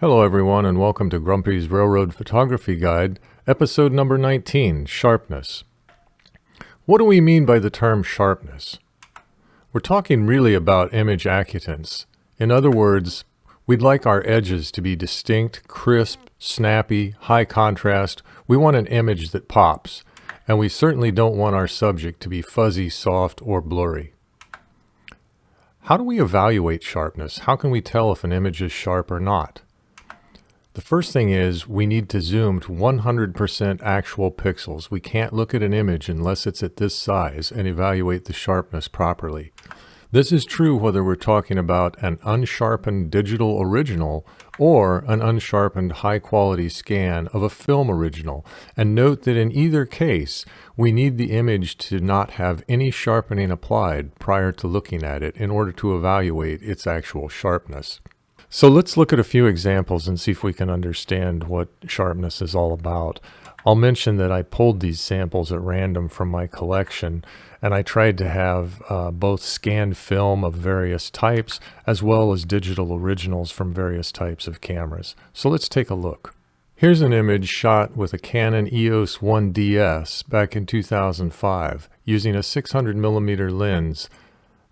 Hello everyone and welcome to Grumpy's Railroad Photography Guide, episode number 19, Sharpness. What do we mean by the term sharpness? We're talking really about image acutance. In other words, we'd like our edges to be distinct, crisp, snappy, high contrast. We want an image that pops, and we certainly don't want our subject to be fuzzy, soft, or blurry. How do we evaluate sharpness? How can we tell if an image is sharp or not? The first thing is we need to zoom to 100% actual pixels. We can't look at an image unless it's at this size and evaluate the sharpness properly. This is true whether we're talking about an unsharpened digital original or an unsharpened high-quality scan of a film original. And note that in either case, we need the image to not have any sharpening applied prior to looking at it in order to evaluate its actual sharpness. So let's look at a few examples and see if we can understand what sharpness is all about. I'll mention that I pulled these samples at random from my collection, and I tried to have both scanned film of various types as well as digital originals from various types of cameras. So let's take a look. Here's an image shot with a Canon EOS 1DS back in 2005 using a 600mm lens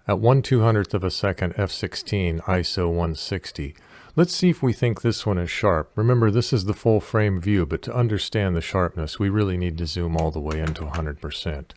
at 1/200th of a second f/16 ISO 160. Let's see if we think this one is sharp. Remember, this is the full frame view, but to understand the sharpness, we really need to zoom all the way into 100%.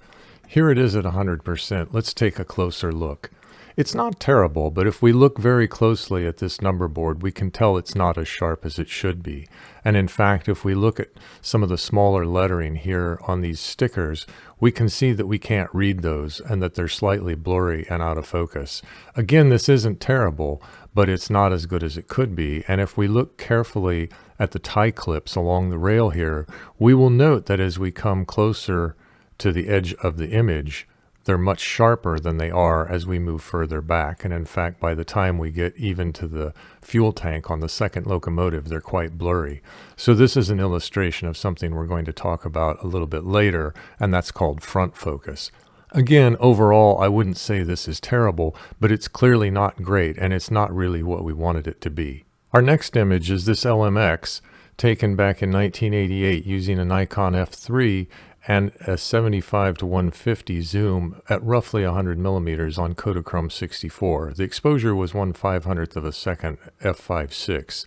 Here it is at 100%. Let's take a closer look. It's not terrible, but if we look very closely at this number board, we can tell it's not as sharp as it should be. And in fact, if we look at some of the smaller lettering here on these stickers, we can see that we can't read those and that they're slightly blurry and out of focus. Again, this isn't terrible, but it's not as good as it could be. And if we look carefully at the tie clips along the rail here, we will note that as we come closer to the edge of the image, they're much sharper than they are as we move further back. And in fact, by the time we get even to the fuel tank on the second locomotive, they're quite blurry. So this is an illustration of something we're going to talk about a little bit later, and that's called front focus. Again, overall, I wouldn't say this is terrible, but it's clearly not great, and it's not really what we wanted it to be. Our next image is this LMX taken back in 1988 using a Nikon F3 and a 75-150 zoom at roughly 100mm on Kodachrome 64. The exposure was 1/500th of a second f/5.6.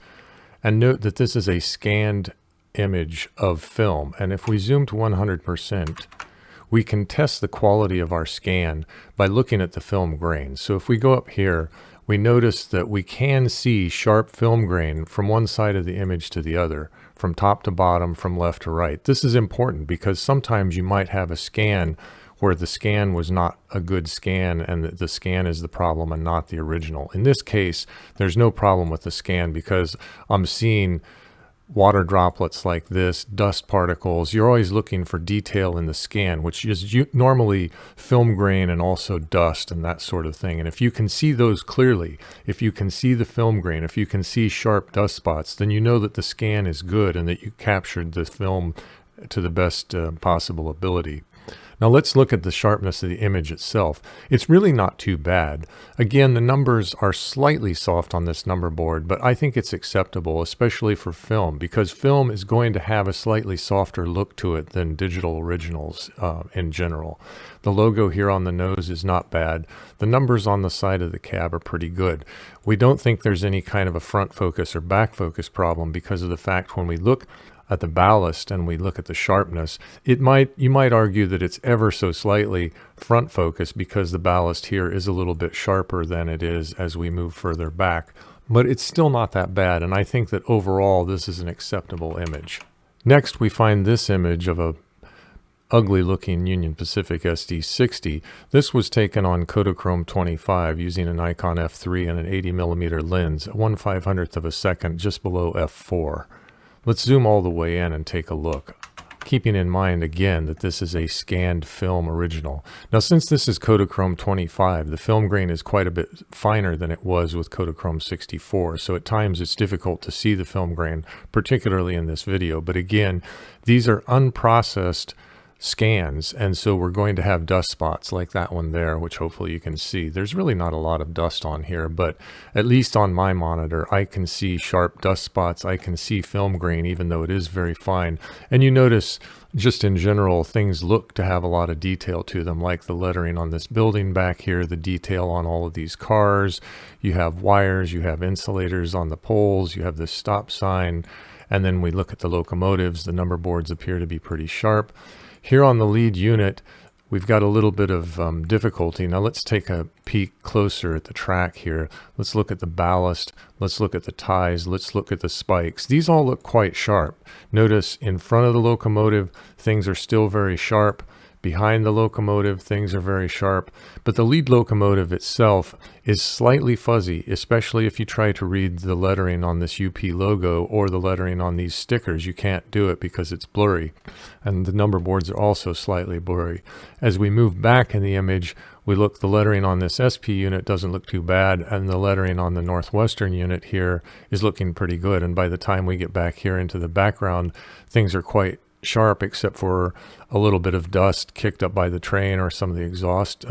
And note that this is a scanned image of film, and if we zoom to 100%, we can test the quality of our scan by looking at the film grain. So if we go up here, we notice that we can see sharp film grain from one side of the image to the other, from top to bottom, from left to right. This is important because sometimes you might have a scan where the scan was not a good scan and the scan is the problem and not the original. In this case, there's no problem with the scan because I'm seeing water droplets like this, dust particles. You're always looking for detail in the scan, which is normally film grain and also dust and that sort of thing. And if you can see those clearly, if you can see the film grain, if you can see sharp dust spots, then you know that the scan is good and that you captured the film to the best possible ability. Now let's look at the sharpness of the image itself. It's really not too bad. Again, the numbers are slightly soft on this number board, but I think it's acceptable, especially for film, because film is going to have a slightly softer look to it than digital originals in general. The logo here on the nose is not bad. The numbers on the side of the cab are pretty good. We don't think there's any kind of a front focus or back focus problem because of the fact when we look at the ballast and we look at the sharpness, you might argue that it's ever so slightly front focus because the ballast here is a little bit sharper than it is as we move further back, but it's still not that bad, and I think that overall this is an acceptable image. Next, we find this image of a ugly looking Union Pacific SD60. This was taken on Kodachrome 25 using a Nikon F3 and an 80mm lens at 1/500th of a second just below f4. Let's zoom all the way in and take a look, keeping in mind again that this is a scanned film original. Now since this is Kodachrome 25, the film grain is quite a bit finer than it was with Kodachrome 64, so at times it's difficult to see the film grain, particularly in this video. But again, these are unprocessed scans, and so we're going to have dust spots like that one there, which hopefully you can see. There's really not a lot of dust on here, but at least on my monitor I can see sharp dust spots. I can see film grain even though it is very fine. And you notice just in general things look to have a lot of detail to them, like the lettering on this building back here, the detail on all of these cars. You have wires, you have insulators on the poles, you have this stop sign, and then we look at the locomotives. The number boards appear to be pretty sharp. Here on the lead unit, we've got a little bit of difficulty. Now let's take a peek closer at the track here. Let's look at the ballast. Let's look at the ties. Let's look at the spikes. These all look quite sharp. Notice in front of the locomotive, things are still very sharp. Behind the locomotive, things are very sharp, but the lead locomotive itself is slightly fuzzy, especially if you try to read the lettering on this UP logo or the lettering on these stickers. You can't do it because it's blurry, and the number boards are also slightly blurry. As we move back in the image, we look, the lettering on this SP unit doesn't look too bad, and the lettering on the Northwestern unit here is looking pretty good, and by the time we get back here into the background, things are quite sharp except for a little bit of dust kicked up by the train or some of the exhaust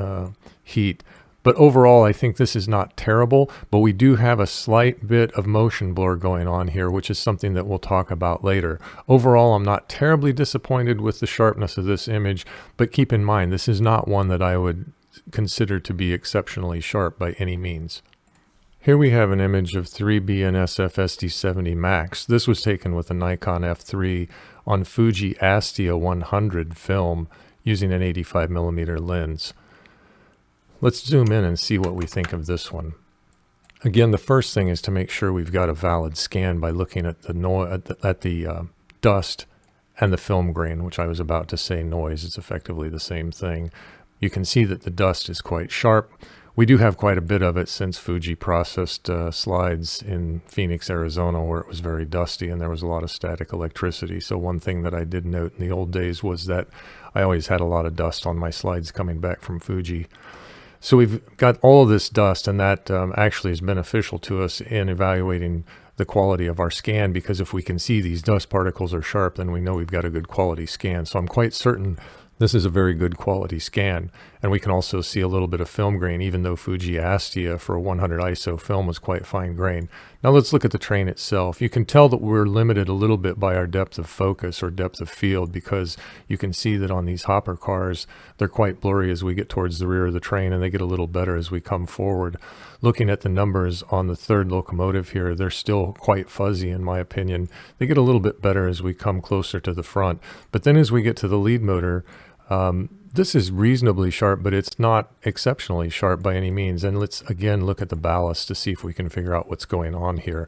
heat. But overall, I think this is not terrible, but we do have a slight bit of motion blur going on here, which is something that we'll talk about later. Overall, I'm not terribly disappointed with the sharpness of this image, but keep in mind, this is not one that I would consider to be exceptionally sharp by any means. Here we have an image of 3BNSF SD70 Max. This was taken with a Nikon F3 on Fuji Astia 100 film using an 85mm lens. Let's zoom in and see what we think of this one. Again, the first thing is to make sure we've got a valid scan by looking at the dust and the film grain, which I was about to say noise. It's effectively the same thing. You can see that the dust is quite sharp. We do have quite a bit of it since Fuji processed slides in Phoenix, Arizona, where it was very dusty and there was a lot of static electricity. So one thing that I did note in the old days was that I always had a lot of dust on my slides coming back from Fuji. So we've got all of this dust, and that actually is beneficial to us in evaluating the quality of our scan, because if we can see these dust particles are sharp, then we know we've got a good quality scan. So I'm quite certain this is a very good quality scan. And we can also see a little bit of film grain, even though Fuji Astia for a 100 ISO film was quite fine grain. Now let's look at the train itself. You can tell that we're limited a little bit by our depth of focus or depth of field, because you can see that on these hopper cars, they're quite blurry as we get towards the rear of the train, and they get a little better as we come forward. Looking at the numbers on the third locomotive here, they're still quite fuzzy in my opinion. They get a little bit better as we come closer to the front. But then as we get to the lead motor, this is reasonably sharp, but it's not exceptionally sharp by any means. And let's again look at the ballast to see if we can figure out what's going on here.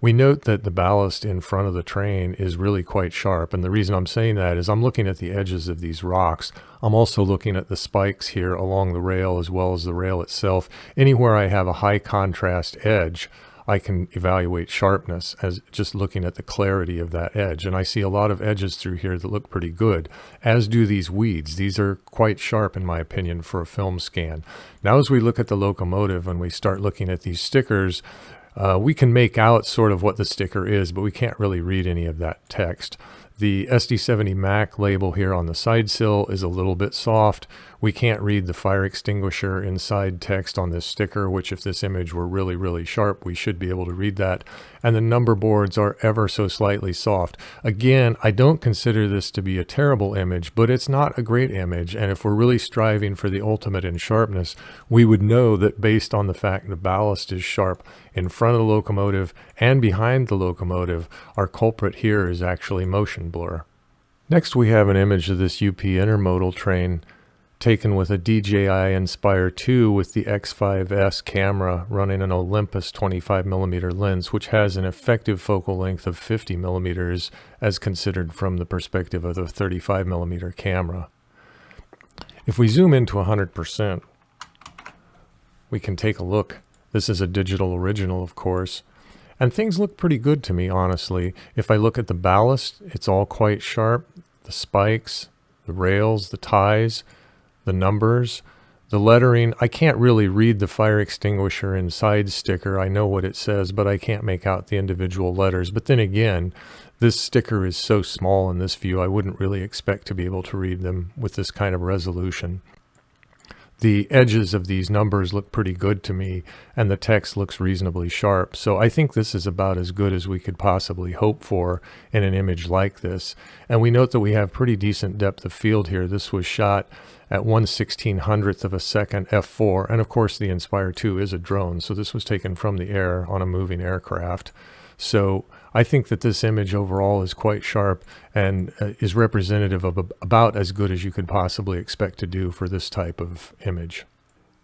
We note that the ballast in front of the train is really quite sharp. And the reason I'm saying that is I'm looking at the edges of these rocks. I'm also looking at the spikes here along the rail as well as the rail itself. Anywhere I have a high contrast edge, I can evaluate sharpness as just looking at the clarity of that edge. And I see a lot of edges through here that look pretty good, as do these weeds. These are quite sharp in my opinion for a film scan. Now as we look at the locomotive and we start looking at these stickers, we can make out sort of what the sticker is, but we can't really read any of that text. The SD70 Mac label here on the side sill is a little bit soft. We can't read the fire extinguisher inside text on this sticker, which if this image were really, really sharp, we should be able to read that. And the number boards are ever so slightly soft. Again, I don't consider this to be a terrible image, but it's not a great image. And if we're really striving for the ultimate in sharpness, we would know that based on the fact the ballast is sharp in front of the locomotive and behind the locomotive, our culprit here is actually motion blur. Next, we have an image of this UP intermodal train taken with a DJI Inspire 2 with the X5S camera running an Olympus 25mm lens, which has an effective focal length of 50mm as considered from the perspective of the 35mm camera. If we zoom into 100%, we can take a look. This is a digital original, of course, and things look pretty good to me, honestly. If I look at the ballast, it's all quite sharp. The spikes, the rails, the ties, the numbers, The lettering, I can't really read the fire extinguisher inside sticker. I know what it says, but I can't make out the individual letters. But then again, this sticker is so small in this view, I wouldn't really expect to be able to read them with this kind of resolution. The edges of these numbers look pretty good to me, and the text looks reasonably sharp. So I think this is about as good as we could possibly hope for in an image like this. And we note that we have pretty decent depth of field here. This was shot at 1/1600th of a second f4, and of course the Inspire 2 is a drone, so this was taken from the air on a moving aircraft. So I think that this image overall is quite sharp and is representative of about as good as you could possibly expect to do for this type of image.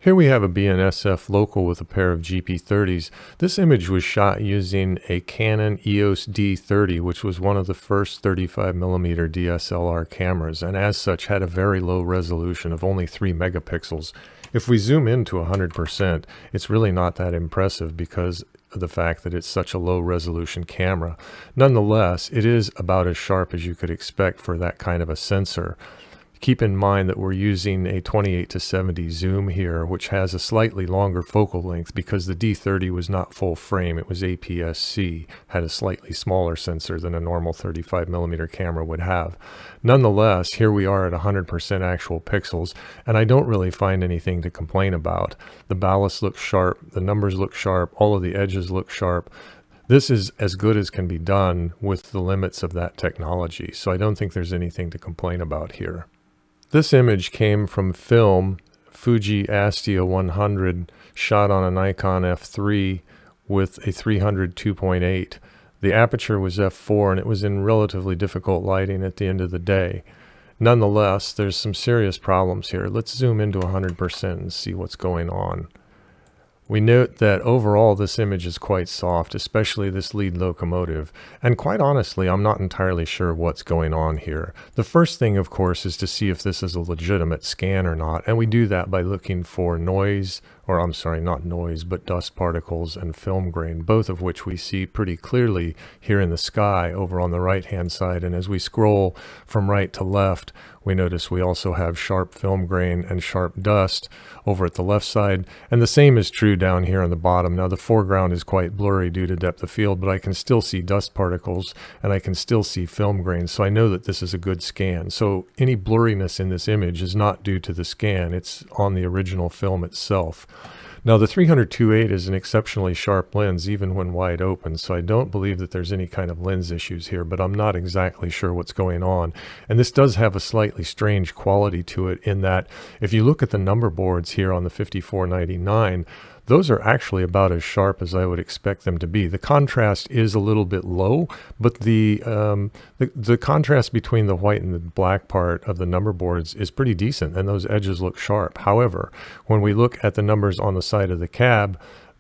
Here we have a BNSF local with a pair of GP30s. This image was shot using a Canon EOS D30, which was one of the first 35mm DSLR cameras, and as such had a very low resolution of only 3 megapixels. If we zoom in to 100%, it's really not that impressive because of the fact that it's such a low resolution camera. Nonetheless, it is about as sharp as you could expect for that kind of a sensor. Keep in mind that we're using a 28-70 zoom here, which has a slightly longer focal length because the D30 was not full frame. It was APS-C, had a slightly smaller sensor than a normal 35mm camera would have. Nonetheless, here we are at 100% actual pixels, and I don't really find anything to complain about. The ballast looks sharp, the numbers look sharp, all of the edges look sharp. This is as good as can be done with the limits of that technology, so I don't think there's anything to complain about here. This image came from film, Fuji Astia 100, shot on a Nikon F3 with a 300 2.8. The aperture was f4 and it was in relatively difficult lighting at the end of the day. Nonetheless, there's some serious problems here. Let's zoom into 100% and see what's going on. We note that overall this image is quite soft, especially this lead locomotive, and quite honestly I'm not entirely sure what's going on here. The first thing of course is to see if this is a legitimate scan or not, and we do that by looking for noise, or I'm sorry, not noise, but dust particles and film grain, both of which we see pretty clearly here in the sky over on the right hand side, and as we scroll from right to left we notice we also have sharp film grain and sharp dust over at the left side, and the same is true down here on the bottom. Now the foreground is quite blurry due to depth of field, but I can still see dust particles and I can still see film grain, so I know that this is a good scan. So any blurriness in this image is not due to the scan, it's on the original film itself. Now the 300 2.8 is an exceptionally sharp lens even when wide open, so I don't believe that there's any kind of lens issues here, but I'm not exactly sure what's going on. And this does have a slightly strange quality to it in that if you look at the number boards here on the 5499, those are actually about as sharp as I would expect them to be. The contrast is a little bit low, but the contrast between the white and the black part of the number boards is pretty decent, and those edges look sharp. However, when we look at the numbers on the side of the cab,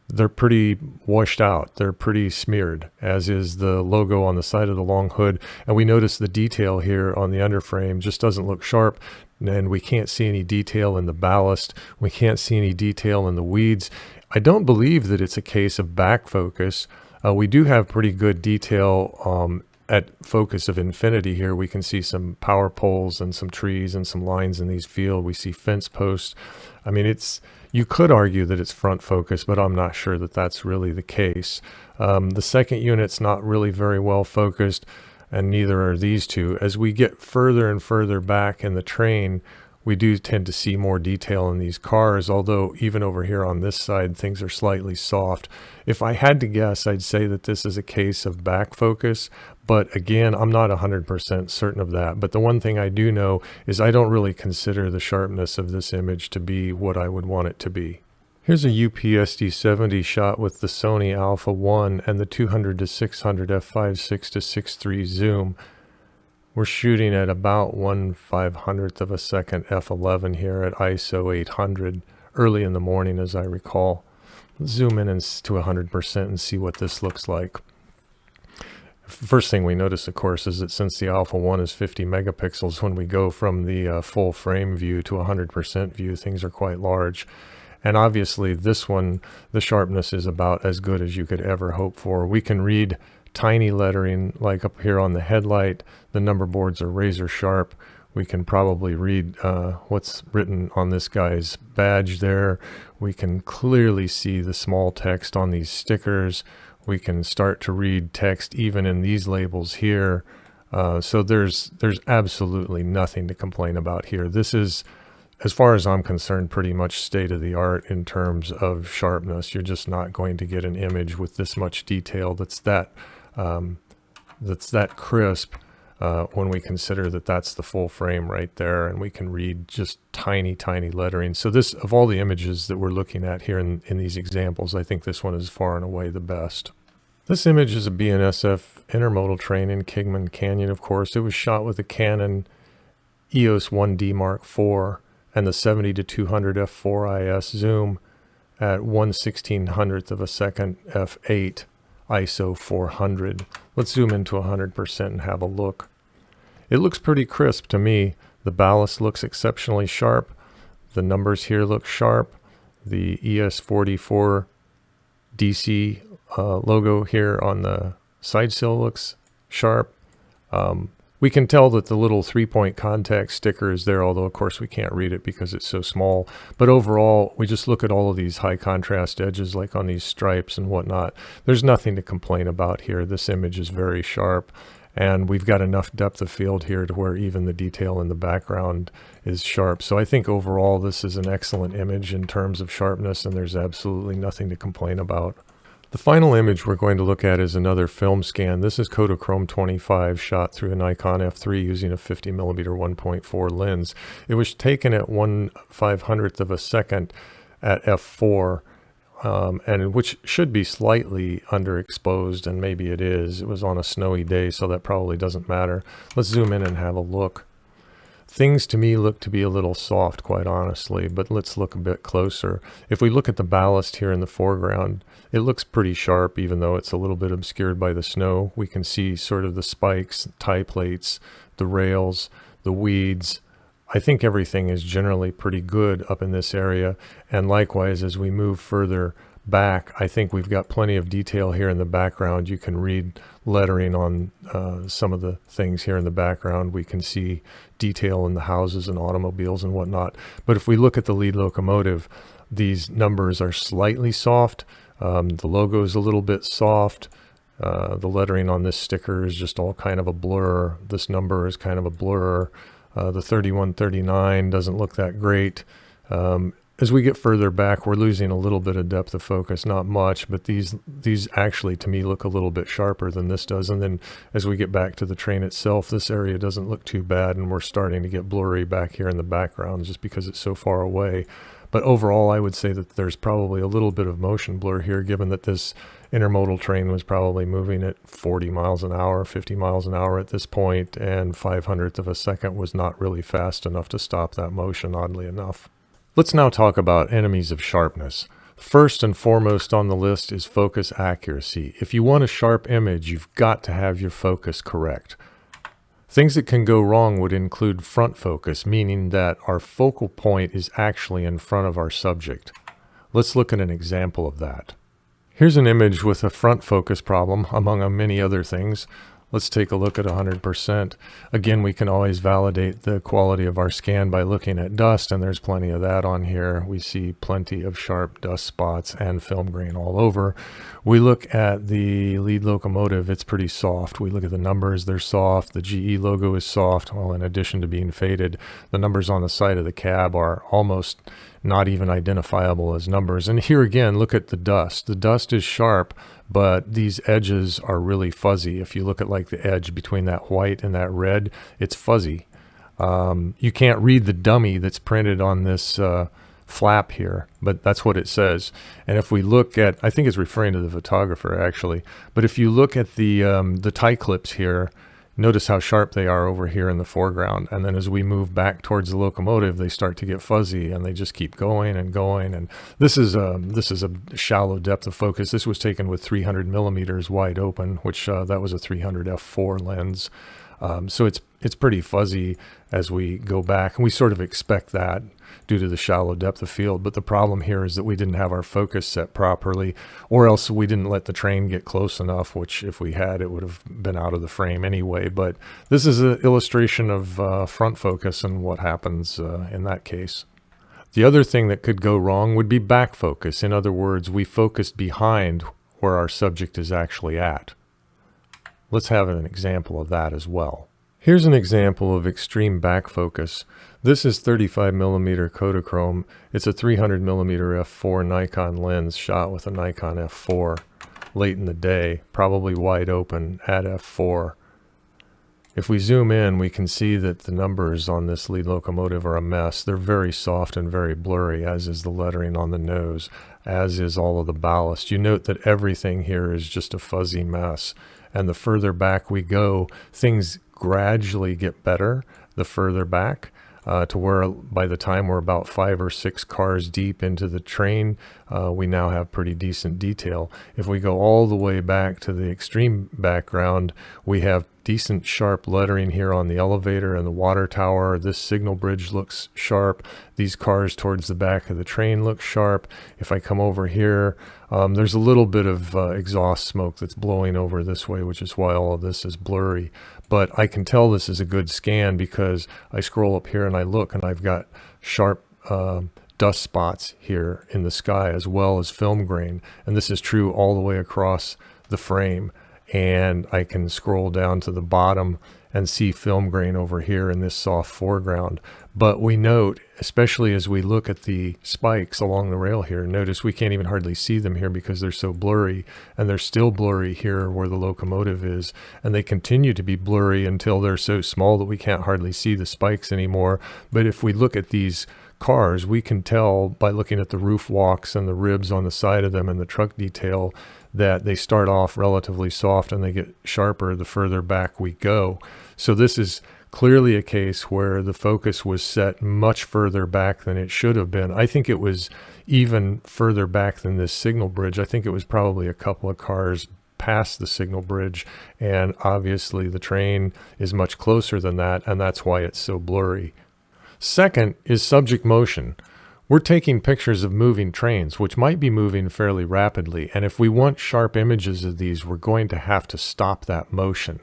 they're pretty washed out. They're pretty smeared, as is the logo on the side of the long hood. And we notice the detail here on the underframe just doesn't look sharp, and we can't see any detail in the ballast. We can't see any detail in the weeds. I don't believe that it's a case of back focus. We do have pretty good detail at focus of infinity here. We can see some power poles and some trees and some lines in these fields. We see fence posts. I mean, you could argue that it's front focus, but I'm not sure that that's really the case. The second unit's not really very well focused, and neither are these two. As we get further and further back in the train, we do tend to see more detail in these cars, although even over here on this side, things are slightly soft. If I had to guess, I'd say that this is a case of back focus, but again, I'm not 100% certain of that. But the one thing I do know is I don't really consider the sharpness of this image to be what I would want it to be. Here's a UPSD-70 shot with the Sony Alpha 1 and the 200 to 600 f5.6 to 6.3 zoom. We're shooting at about 1/500th of a second f11 here at ISO 800 early in the morning, as I recall. Let's zoom in to 100% and see what this looks like. First thing we notice, of course, is that since the Alpha 1 is 50 megapixels, when we go from the full frame view to 100% view, things are quite large. And obviously this one, the sharpness is about as good as you could ever hope for. We can read tiny lettering like up here on the headlight. The number boards are razor sharp. We can probably read what's written on this guy's badge there. We can clearly see the small text on these stickers. We can start to read text even in these labels here. So there's absolutely nothing to complain about here. This is, as far as I'm concerned, pretty much state of the art in terms of sharpness. You're just not going to get an image with this much detail that's that crisp when we consider that that's the full frame right there, and we can read just tiny lettering. So this, of all the images that we're looking at here in these examples, I think this one is far and away the best. This image is a BNSF intermodal train in Kingman Canyon, of course. It was shot with a Canon EOS 1D Mark IV and the 70-200 f4 IS zoom at 1/1600th of a second f8 ISO 400. Let's zoom into 100% and have a look. It looks pretty crisp to me. The ballast looks exceptionally sharp. The numbers here look sharp. The ES44 DC logo here on the side sill looks sharp. We can tell that the little 3-point contact sticker is there, although of course we can't read it because it's so small. But overall, we just look at all of these high contrast edges like on these stripes and whatnot. There's nothing to complain about here. This image is very sharp, and we've got enough depth of field here to where even the detail in the background is sharp. So I think overall this is an excellent image in terms of sharpness, and there's absolutely nothing to complain about. The final image we're going to look at is another film scan. This is Kodachrome 25 shot through a Nikon F3 using a 50mm 1.4 lens. It was taken at 1/500th of a second at f4, and which should be slightly underexposed, and maybe it is. It was on a snowy day, so that probably doesn't matter. Let's zoom in and have a look. Things to me look to be a little soft, quite honestly, but let's look a bit closer. If we look at the ballast here in the foreground, it looks pretty sharp, even though it's a little bit obscured by the snow. We can see sort of the spikes, tie plates, the rails, the weeds. I think everything is generally pretty good up in this area, and likewise as we move further back, I think we've got plenty of detail here in the background. You can read lettering on some of the things here in the background. We can see detail in the houses and automobiles and whatnot. But if we look at the lead locomotive, these numbers are slightly soft. The logo is a little bit soft. The lettering on this sticker is just all kind of a blur. This number is kind of a blur. The 3139 doesn't look that great. As we get further back, we're losing a little bit of depth of focus, not much, but these actually to me look a little bit sharper than this does. And then as we get back to the train itself, this area doesn't look too bad, and we're starting to get blurry back here in the background just because it's so far away. But overall, I would say that there's probably a little bit of motion blur here, given that this intermodal train was probably moving at 40 miles an hour, 50 miles an hour at this point, and 500th of a second was not really fast enough to stop that motion, oddly enough. Let's now talk about enemies of sharpness. First and foremost on the list is focus accuracy. If you want a sharp image, you've got to have your focus correct. Things that can go wrong would include front focus, meaning that our focal point is actually in front of our subject. Let's look at an example of that. Here's an image with a front focus problem, among many other things. Let's take a look at 100%. Again, we can always validate the quality of our scan by looking at dust, and there's plenty of that on here. We see plenty of sharp dust spots and film grain all over. We look at the lead locomotive, it's pretty soft. We look at the numbers, they're soft. The GE logo is soft. Well, in addition to being faded, the numbers on the side of the cab are almost not even identifiable as numbers. And here again, look at the dust. The dust is sharp, but these edges are really fuzzy. If you look at like the edge between that white and that red, it's fuzzy. You can't read the dummy that's printed on this flap here, but that's what it says. And if we look at, I think it's referring to the photographer actually, but if you look at the tie clips here, notice how sharp they are over here in the foreground. And then as we move back towards the locomotive, they start to get fuzzy and they just keep going and going. And this is a shallow depth of focus. This was taken with 300 millimeters wide open, which that was a 300 f4 lens. So it's pretty fuzzy as we go back, and we sort of expect that due to the shallow depth of field. But the problem here is that we didn't have our focus set properly, or else we didn't let the train get close enough, which if we had, it would have been out of the frame anyway. But this is an illustration of front focus and what happens in that case. The other thing that could go wrong would be back focus. In other words, we focused behind where our subject is actually at. Let's have an example of that as well. Here's an example of extreme back focus. This is 35mm Kodachrome. It's a 300mm f4 Nikon lens shot with a Nikon f4 late in the day, probably wide open at f4. If we zoom in, we can see that the numbers on this lead locomotive are a mess. They're very soft and very blurry, as is the lettering on the nose, as is all of the ballast. You note that everything here is just a fuzzy mess. And the further back we go, things gradually get better the further back, to where by the time we're about 5 or 6 cars deep into the train, we now have pretty decent detail. If we go all the way back to the extreme background, we have decent sharp lettering here on the elevator and the water tower. This signal bridge looks sharp. These cars towards the back of the train look sharp. If I come over here, there's a little bit of exhaust smoke that's blowing over this way, which is why all of this is blurry. But I can tell this is a good scan because I scroll up here and I look, and I've got sharp dust spots here in the sky as well as film grain. And this is true all the way across the frame. And I can scroll down to the bottom and see film grain over here in this soft foreground. But we note, especially as we look at the spikes along the rail here, notice we can't even hardly see them here because they're so blurry, and they're still blurry here where the locomotive is, and they continue to be blurry until they're so small that we can't hardly see the spikes anymore. But if we look at these cars, we can tell by looking at the roof walks and the ribs on the side of them and the truck detail that they start off relatively soft and they get sharper the further back we go. So this is clearly a case where the focus was set much further back than it should have been. I think it was even further back than this signal bridge. I think it was probably a couple of cars past the signal bridge, and obviously the train is much closer than that, and that's why it's so blurry. Second is subject motion. We're taking pictures of moving trains, which might be moving fairly rapidly, and if we want sharp images of these, we're going to have to stop that motion.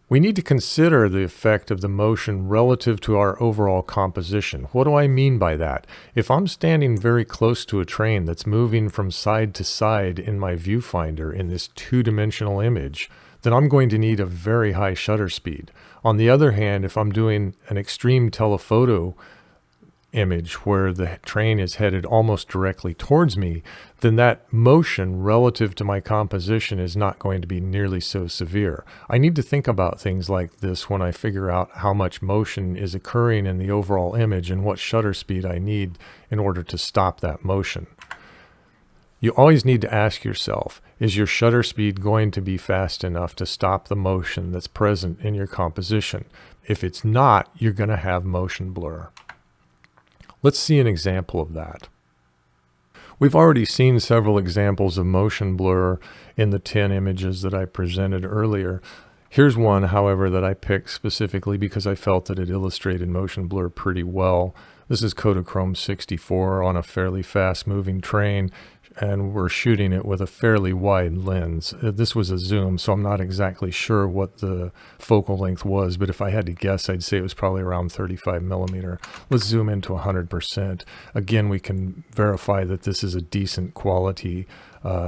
We need to consider the effect of the motion relative to our overall composition. What do I mean by that? If I'm standing very close to a train that's moving from side to side in my viewfinder in this two-dimensional image, then I'm going to need a very high shutter speed. On the other hand, if I'm doing an extreme telephoto image where the train is headed almost directly towards me, then that motion relative to my composition is not going to be nearly so severe. I need to think about things like this when I figure out how much motion is occurring in the overall image and what shutter speed I need in order to stop that motion. You always need to ask yourself, is your shutter speed going to be fast enough to stop the motion that's present in your composition? If it's not, you're going to have motion blur. Let's see an example of that. We've already seen several examples of motion blur in the 10 images that I presented earlier. Here's one, however, that I picked specifically because I felt that it illustrated motion blur pretty well. This is Kodachrome 64 on a fairly fast-moving train, and we're shooting it with a fairly wide lens. This was a zoom, so I'm not exactly sure what the focal length was, but if I had to guess, I'd say it was probably around 35mm. Let's zoom into 100%. Again, we can verify that this is a decent quality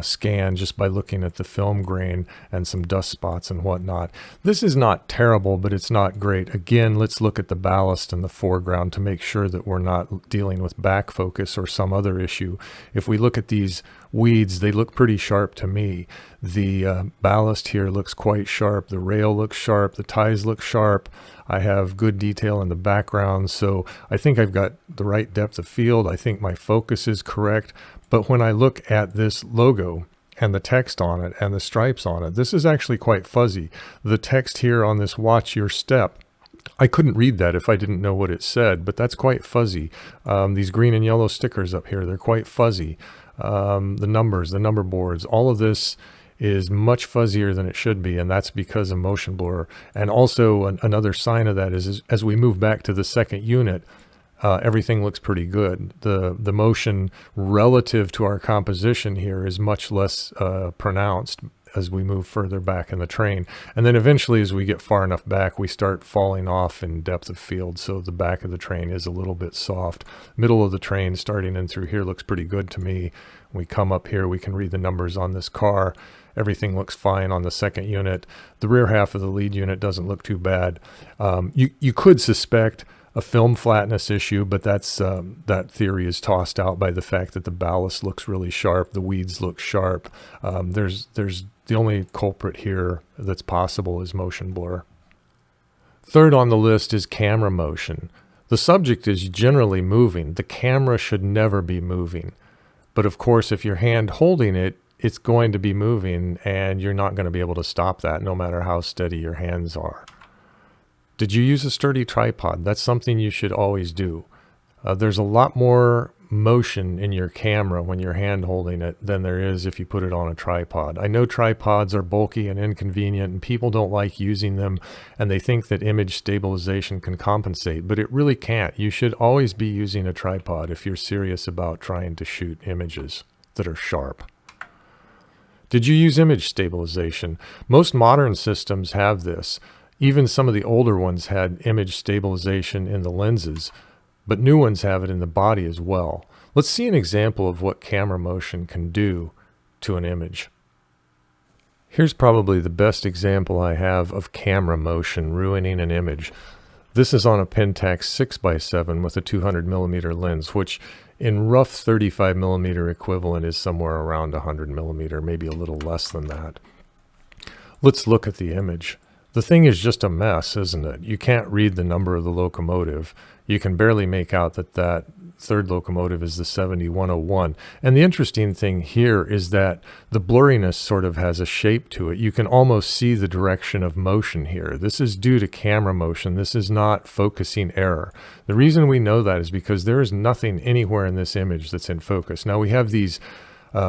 scan just by looking at the film grain and some dust spots and whatnot. This is not terrible, but it's not great. Again, let's look at the ballast in the foreground to make sure that we're not dealing with back focus or some other issue. If we look at these weeds, they look pretty sharp to me. The ballast here looks quite sharp. The rail looks sharp. The ties look sharp. I have good detail in the background, so I think I've got the right depth of field. I think my focus is correct. But when I look at this logo and the text on it and the stripes on it, this is actually quite fuzzy. The text here on this "Watch Your Step," I couldn't read that if I didn't know what it said, but that's quite fuzzy. These green and yellow stickers up here, they're quite fuzzy. The numbers, the number boards, all of this is much fuzzier than it should be, and that's because of motion blur. And also another sign of that is as we move back to the second unit, everything looks pretty good. The motion relative to our composition here is much less pronounced as we move further back in the train. And then eventually, as we get far enough back, we start falling off in depth of field. So the back of the train is a little bit soft. Middle of the train starting in through here looks pretty good to me. We come up here, we can read the numbers on this car. Everything looks fine on the second unit. The rear half of the lead unit doesn't look too bad. You could suspect a film flatness issue, but that's that theory is tossed out by the fact that the ballast looks really sharp, the weeds look sharp. There's the only culprit here that's possible is motion blur. Third on the list is camera motion. The subject is generally moving. The camera should never be moving. But of course, if you're hand holding it, it's going to be moving, and you're not going to be able to stop that no matter how steady your hands are. Did you use a sturdy tripod? That's something you should always do. There's a lot more motion in your camera when you're hand holding it than there is if you put it on a tripod. I know tripods are bulky and inconvenient, and people don't like using them, and they think that image stabilization can compensate, but it really can't. You should always be using a tripod if you're serious about trying to shoot images that are sharp. Did you use image stabilization? Most modern systems have this. Even some of the older ones had image stabilization in the lenses, but new ones have it in the body as well. Let's see an example of what camera motion can do to an image. Here's probably the best example I have of camera motion ruining an image. This is on a Pentax 6x7 with a 200mm lens, which in rough 35mm equivalent is somewhere around 100mm, maybe a little less than that. Let's look at the image. The thing is just a mess, isn't it? You can't read the number of the locomotive. You can barely make out that third locomotive is the 7101. And the interesting thing here is that the blurriness sort of has a shape to it. You can almost see the direction of motion here. This is due to camera motion. This is not focusing error. The reason we know that is because there is nothing anywhere in this image that's in focus. Now we have these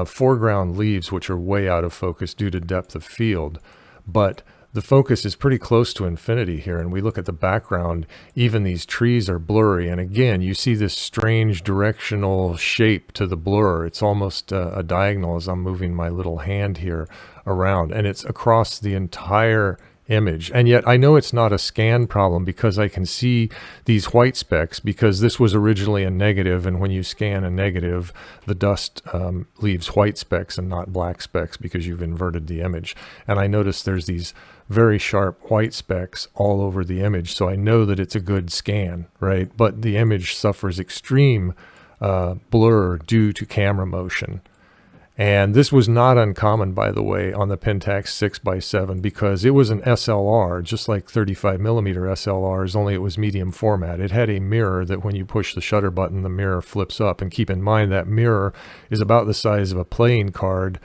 foreground leaves which are way out of focus due to depth of field, but the focus is pretty close to infinity here, and we look at the background, even these trees are blurry, and again you see this strange directional shape to the blur. It's almost a diagonal as I'm moving my little hand here around, and it's across the entire image. And yet I know it's not a scan problem because I can see these white specks, because this was originally a negative, and when you scan a negative, the dust leaves white specks and not black specks because you've inverted the image. And I notice there's these very sharp white specks all over the image, so I know that it's a good scan, right? But the image suffers extreme blur due to camera motion. And this was not uncommon, by the way, on the Pentax 6x7 because it was an SLR, just like 35mm SLRs, only it was medium format. It had a mirror that when you push the shutter button, the mirror flips up. And keep in mind that mirror is about the size of a playing card,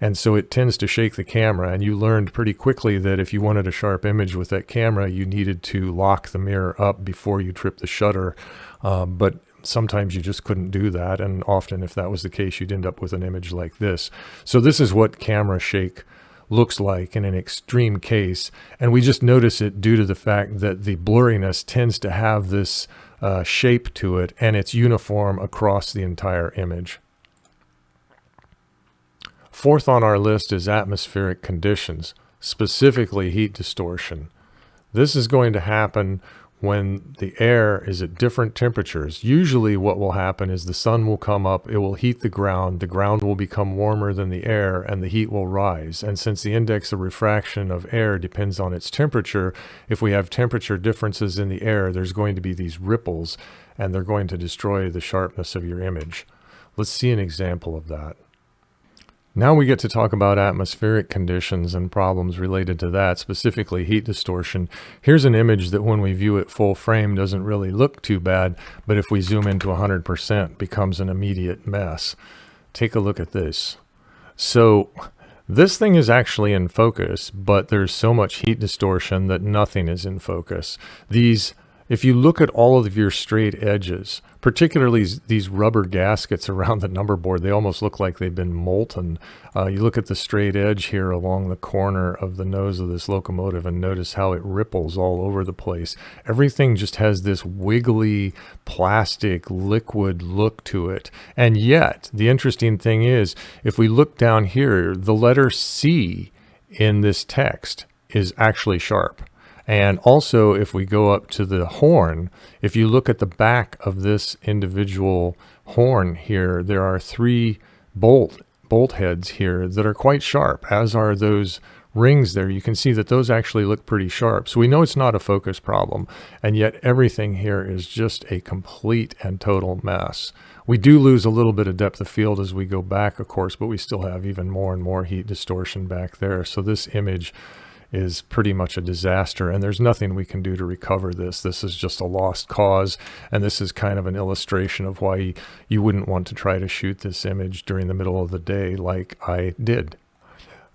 and so it tends to shake the camera. And you learned pretty quickly that if you wanted a sharp image with that camera, you needed to lock the mirror up before you trip the shutter. But sometimes you just couldn't do that, and often if that was the case, you'd end up with an image like this. So this is what camera shake looks like in an extreme case, and we just notice it due to the fact that the blurriness tends to have this shape to it, and it's uniform across the entire image. Fourth on our list is atmospheric conditions, specifically heat distortion. This is going to happen when the air is at different temperatures. Usually what will happen is the sun will come up, it will heat the ground will become warmer than the air, and the heat will rise. And since the index of refraction of air depends on its temperature, if we have temperature differences in the air, there's going to be these ripples, and they're going to destroy the sharpness of your image. Let's see an example of that. Now we get to talk about atmospheric conditions and problems related to that, specifically heat distortion. Here's an image that when we view it full frame doesn't really look too bad, but if we zoom into 100% becomes an immediate mess. Take a look at this. So this thing is actually in focus, but there's so much heat distortion that nothing is in focus. These If you look at all of your straight edges, particularly these rubber gaskets around the number board, they almost look like they've been molten. You look at the straight edge here along the corner of the nose of this locomotive and notice how it ripples all over the place. Everything just has this wiggly, plastic, liquid look to it. And yet, the interesting thing is, if we look down here, the letter C in this text is actually sharp. And also, if we go up to the horn, if you look at the back of this individual horn here, there are 3 bolt heads here that are quite sharp, as are those rings there. You can see that those actually look pretty sharp. So we know it's not a focus problem, and yet everything here is just a complete and total mess. We do lose a little bit of depth of field as we go back, of course, but we still have even more and more heat distortion back there. So this image is pretty much a disaster, and there's nothing we can do to recover this. This is just a lost cause, and this is kind of an illustration of why you wouldn't want to try to shoot this image during the middle of the day like I did.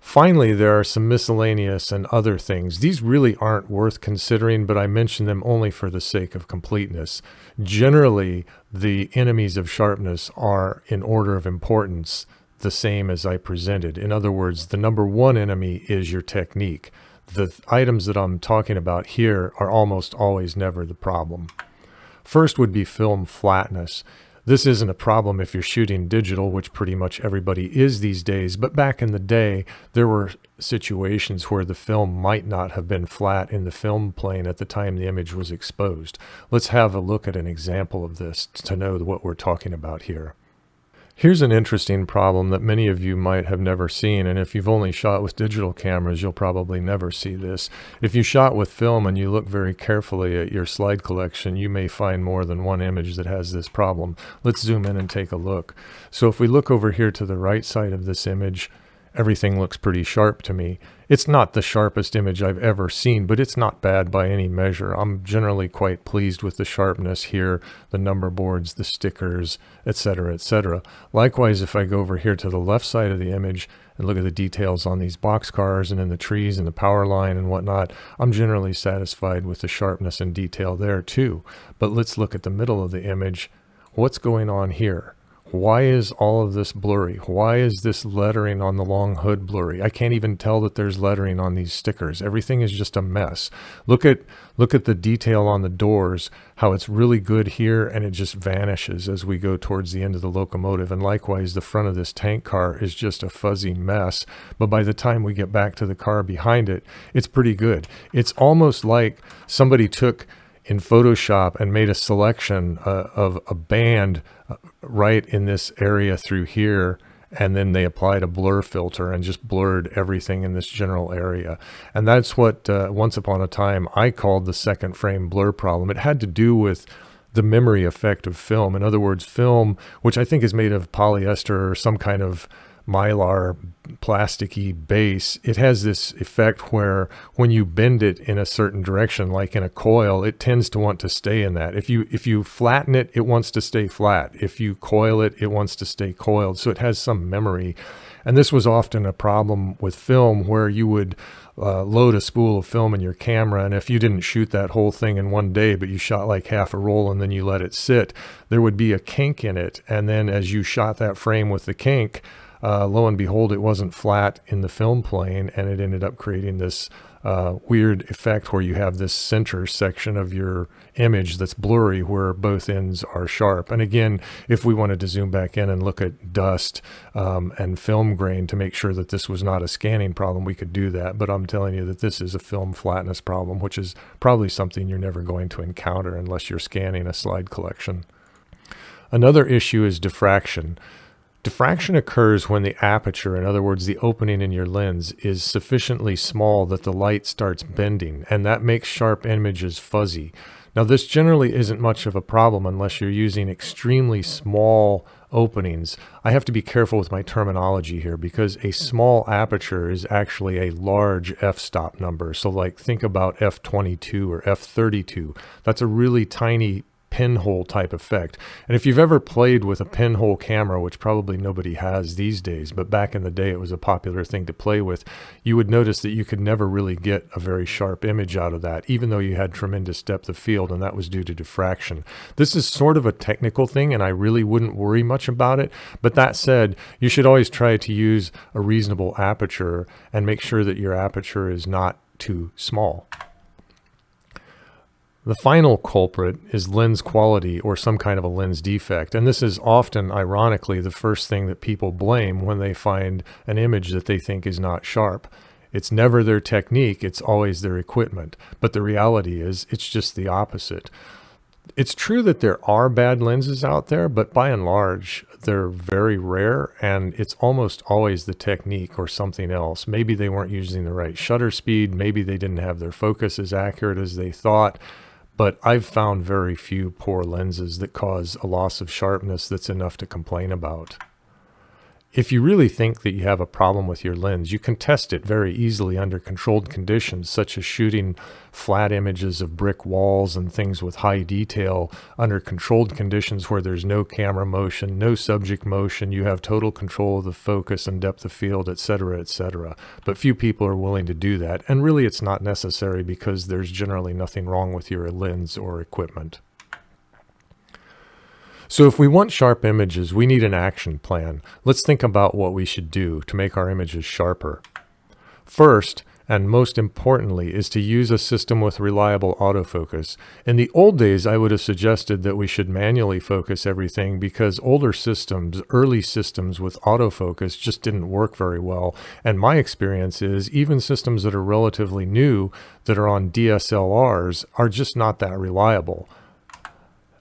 Finally, there are some miscellaneous and other things. These really aren't worth considering, but I mention them only for the sake of completeness. Generally, the enemies of sharpness are, in order of importance, the same as I presented. In other words, the number 1 enemy is your technique. The items that I'm talking about here are almost always never the problem. First would be film flatness. This isn't a problem if you're shooting digital, which pretty much everybody is these days, but back in the day, there were situations where the film might not have been flat in the film plane at the time the image was exposed. Let's have a look at an example of this to know what we're talking about here. Here's an interesting problem that many of you might have never seen, and if you've only shot with digital cameras, you'll probably never see this. If you shot with film and you look very carefully at your slide collection, you may find more than one image that has this problem. Let's zoom in and take a look. So if we look over here to the right side of this image, everything looks pretty sharp to me. It's not the sharpest image I've ever seen, but it's not bad by any measure. I'm generally quite pleased with the sharpness here, the number boards, the stickers, etc., etc. Likewise, if I go over here to the left side of the image and look at the details on these boxcars and in the trees and the power line and whatnot, I'm generally satisfied with the sharpness and detail there too. But let's look at the middle of the image. What's going on here? Why is all of this blurry? Why is this lettering on the long hood blurry? I can't even tell that there's lettering on these stickers. Everything is just a mess. Look at the detail on the doors, how it's really good here and it just vanishes as we go towards the end of the locomotive. And likewise, the front of this tank car is just a fuzzy mess. But by the time we get back to the car behind it, it's pretty good. It's almost like somebody took in Photoshop and made a selection of a band right in this area through here, and then they applied a blur filter and just blurred everything in this general area. And that's what once upon a time I called the second frame blur problem. It had to do with the memory effect of film. In other words, film, which I think is made of polyester or some kind of mylar plasticky base, it has this effect where when you bend it in a certain direction, like in a coil, it tends to want to stay in that. If you flatten it, it wants to stay flat. If you coil it, it wants to stay coiled. So it has some memory. And this was often a problem with film where you would load a spool of film in your camera, and if you didn't shoot that whole thing in one day, but you shot like half a roll and then you let it sit, there would be a kink in it. And then as you shot that frame with the kink, lo and behold, it wasn't flat in the film plane, and it ended up creating this weird effect where you have this center section of your image that's blurry where both ends are sharp. And again, if we wanted to zoom back in and look at dust and film grain to make sure that this was not a scanning problem, we could do that. But I'm telling you that this is a film flatness problem, which is probably something you're never going to encounter unless you're scanning a slide collection. Another issue is diffraction. Diffraction occurs when the aperture, in other words, the opening in your lens, is sufficiently small that the light starts bending, and that makes sharp images fuzzy. Now, this generally isn't much of a problem unless you're using extremely small openings. I have to be careful with my terminology here because a small aperture is actually a large f-stop number. So like think about f22 or f32. That's a really tiny pinhole type effect. And if you've ever played with a pinhole camera, which probably nobody has these days, but back in the day it was a popular thing to play with, you would notice that you could never really get a very sharp image out of that, even though you had tremendous depth of field, and that was due to diffraction. This is sort of a technical thing, and I really wouldn't worry much about it. But that said, you should always try to use a reasonable aperture and make sure that your aperture is not too small. The final culprit is lens quality or some kind of a lens defect. And this is often, ironically, the first thing that people blame when they find an image that they think is not sharp. It's never their technique, it's always their equipment. But the reality is, it's just the opposite. It's true that there are bad lenses out there, but by and large, they're very rare, and it's almost always the technique or something else. Maybe they weren't using the right shutter speed, maybe they didn't have their focus as accurate as they thought. But I've found very few poor lenses that cause a loss of sharpness that's enough to complain about. If you really think that you have a problem with your lens, you can test it very easily under controlled conditions, such as shooting flat images of brick walls and things with high detail under controlled conditions where there's no camera motion, no subject motion, you have total control of the focus and depth of field, etc., etc. But few people are willing to do that, and really it's not necessary because there's generally nothing wrong with your lens or equipment. So if we want sharp images, we need an action plan. Let's think about what we should do to make our images sharper. First, and most importantly, is to use a system with reliable autofocus. In the old days, I would have suggested that we should manually focus everything because older systems, early systems with autofocus just didn't work very well. And my experience is even systems that are relatively new, that are on DSLRs, are just not that reliable.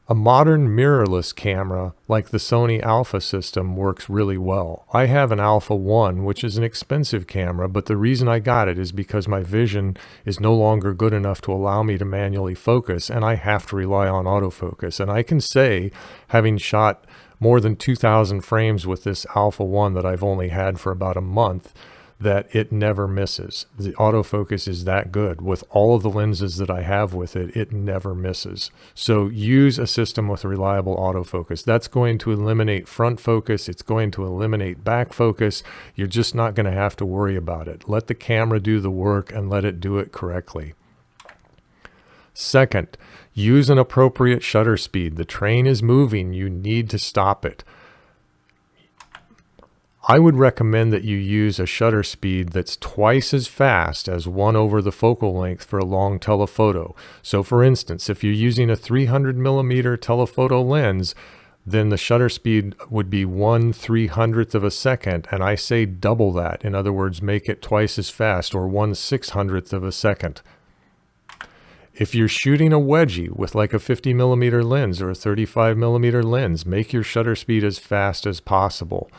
A modern mirrorless camera like the Sony Alpha system works really well. I have an Alpha 1, which is an expensive camera, but the reason I got it is because my vision is no longer good enough to allow me to manually focus, and I have to rely on autofocus. And I can say, having shot more than 2,000 frames with this Alpha 1 that I've only had for about a month, that it never misses. The autofocus is that good. With all of the lenses that I have with it, it never misses. So use a system with reliable autofocus. That's going to eliminate front focus. It's going to eliminate back focus. You're just not going to have to worry about it. Let the camera do the work and let it do it correctly. Second, use an appropriate shutter speed. The train is moving. You need to stop it. I would recommend that you use a shutter speed that's twice as fast as 1 over the focal length for a long telephoto. So for instance, if you're using a 300mm telephoto lens, then the shutter speed would be 1/300th of a second, and I say double that. In other words, make it twice as fast, or 1/600th of a second. If you're shooting a wedgie with like a 50mm lens or a 35mm lens, make your shutter speed as fast as possible.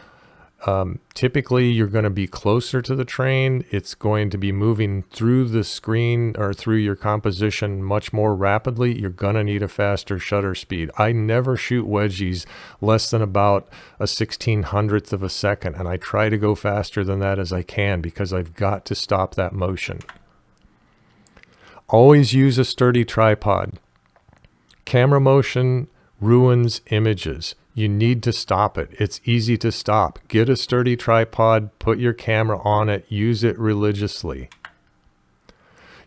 Typically, you're going to be closer to the train. It's going to be moving through the screen or through your composition much more rapidly. You're going to need a faster shutter speed. I never shoot wedgies less than about a 1/1600th of a second, and I try to go faster than that as I can because I've got to stop that motion. Always use a sturdy tripod. Camera motion ruins images. You need to stop it. It's easy to stop. Get a sturdy tripod, put your camera on it, use it religiously.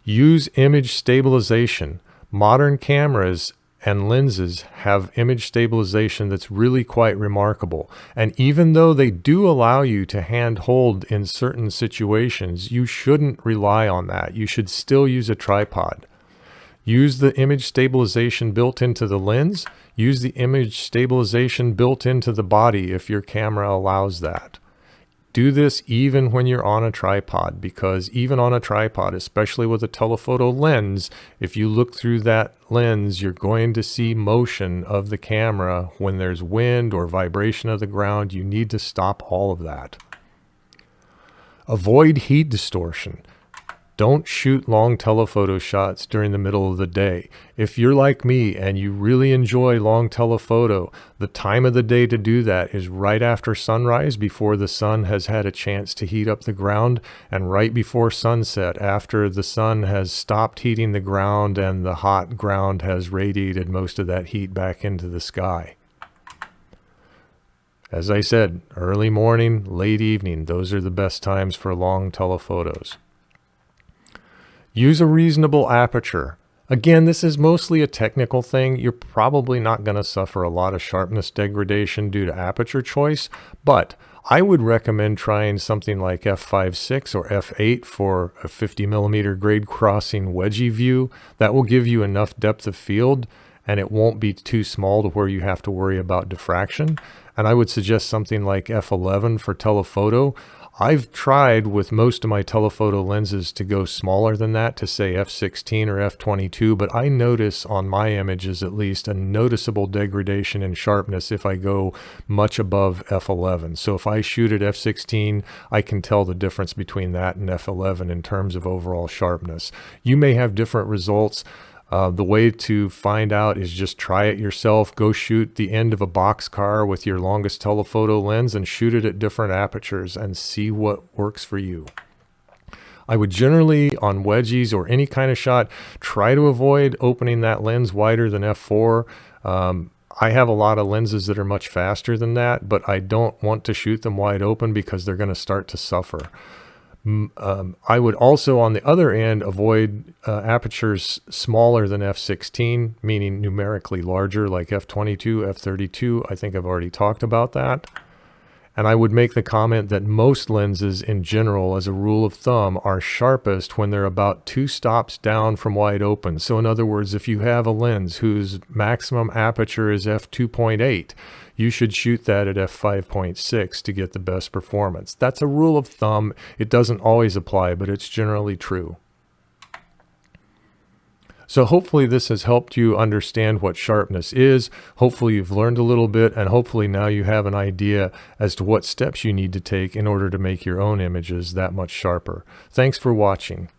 Use image stabilization. Modern cameras and lenses have image stabilization that's really quite remarkable. And even though they do allow you to hand hold in certain situations, you shouldn't rely on that. You should still use a tripod. Use the image stabilization built into the lens. Use the image stabilization built into the body if your camera allows that. Do this even when you're on a tripod, because even on a tripod, especially with a telephoto lens, if you look through that lens, you're going to see motion of the camera. When there's wind or vibration of the ground, you need to stop all of that. Avoid heat distortion. Don't shoot long telephoto shots during the middle of the day. If you're like me and you really enjoy long telephoto, the time of the day to do that is right after sunrise, before the sun has had a chance to heat up the ground, and right before sunset, after the sun has stopped heating the ground and the hot ground has radiated most of that heat back into the sky. As I said, early morning, late evening, those are the best times for long telephotos. Use a reasonable aperture. Again, this is mostly a technical thing. You're probably not going to suffer a lot of sharpness degradation due to aperture choice, but I would recommend trying something like f5.6 or f8 for a 50 millimeter grade crossing wedgie view. That will give you enough depth of field, and it won't be too small to where you have to worry about diffraction. And I would suggest something like f11 for telephoto. I've tried with most of my telephoto lenses to go smaller than that, to say f16 or f22, but I notice on my images at least a noticeable degradation in sharpness if I go much above f11. So if I shoot at f16, I can tell the difference between that and f11 in terms of overall sharpness. You may have different results. The way to find out is just try it yourself. Go shoot the end of a boxcar with your longest telephoto lens and shoot it at different apertures and see what works for you. I would generally, on wedgies or any kind of shot, try to avoid opening that lens wider than f4. I have a lot of lenses that are much faster than that, but I don't want to shoot them wide open because they're going to start to suffer. I would also, on the other end, avoid apertures smaller than f16, meaning numerically larger, like f22, f32. I think I've already talked about that. And I would make the comment that most lenses in general, as a rule of thumb, are sharpest when they're about 2 stops down from wide open. So in other words, if you have a lens whose maximum aperture is f2.8, you should shoot that at f5.6 to get the best performance. That's a rule of thumb. It doesn't always apply, but it's generally true. So hopefully this has helped you understand what sharpness is. Hopefully you've learned a little bit, and hopefully now you have an idea as to what steps you need to take in order to make your own images that much sharper. Thanks for watching.